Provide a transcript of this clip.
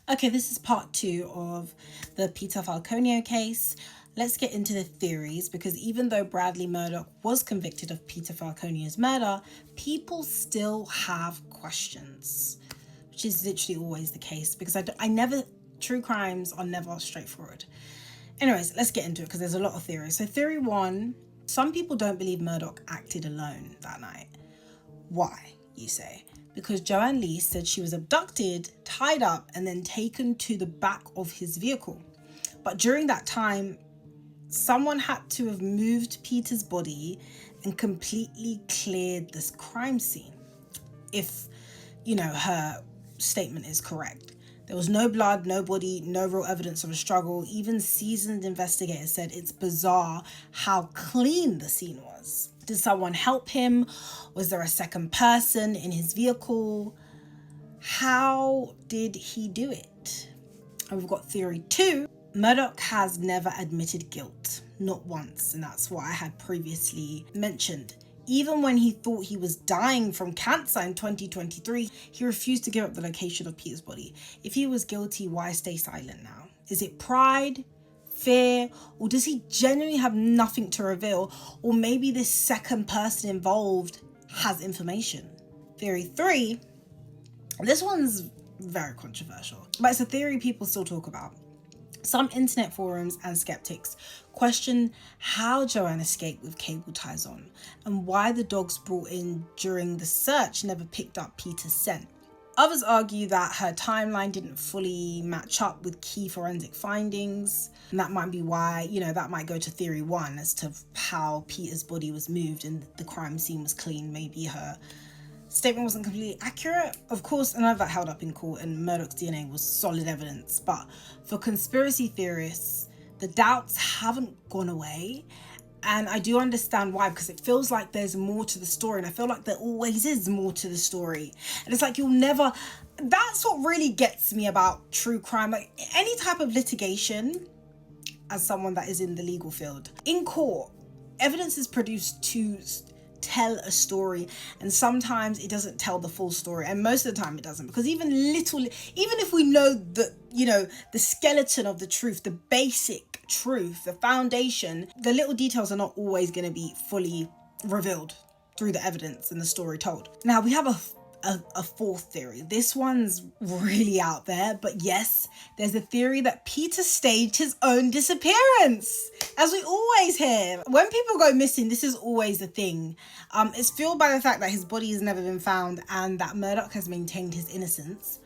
Okay, this is part 2 of the Peter Falconio case. Let's get into the theories, because even though Bradley Murdoch was convicted of Peter Falconio's murder, people still have questions, which is literally always the case, because true crimes are never straightforward. Anyways, let's get into it, because there's a lot of theories. So theory 1, some people don't believe Murdoch acted alone that night. Why, you say? Because Joanne Lee said she was abducted, tied up, and then taken to the back of his vehicle. But during that time, someone had to have moved Peter's body and completely cleared this crime scene, if, her statement is correct. There was no blood, no body, no real evidence of a struggle. Even seasoned investigators said it's bizarre how clean the scene was. Did someone help him? Was there a second person in his vehicle? How did he do it? And we've got theory 2. Murdoch has never admitted guilt, not once, and that's what I had previously mentioned. Even when he thought he was dying from cancer in 2023, he refused to give up the location of Peter's body. If he was guilty, why stay silent now? Is it pride, fear, or does he genuinely have nothing to reveal? Or maybe this second person involved has information. Theory 3, this one's very controversial, but it's a theory people still talk about. Some internet forums and skeptics question how Joanne escaped with cable ties on, and why the dogs brought in during the search never picked up Peter's scent. Others argue that her timeline didn't fully match up with key forensic findings, and that might be why, that might go to theory 1 as to how Peter's body was moved and the crime scene was clean. Maybe her statement wasn't completely accurate. Of course, none of that held up in court, and Murdoch's DNA was solid evidence. But for conspiracy theorists, the doubts haven't gone away. And I do understand why, because it feels like there's more to the story. And I feel like there always is more to the story. And it's like that's what really gets me about true crime. Like any type of litigation, as someone that is in the legal field, in court, evidence is produced to tell a story, and sometimes it doesn't tell the full story, and most of the time it doesn't, because even if we know the skeleton of the truth, the basic truth, the foundation, the little details are not always going to be fully revealed through the evidence and the story told. Now we have a fourth theory. This one's really out there, but yes, there's a theory that Peter staged his own disappearance. As we always hear, when people go missing, this is always the thing. It's fueled by the fact that his body has never been found and that Murdoch has maintained his innocence.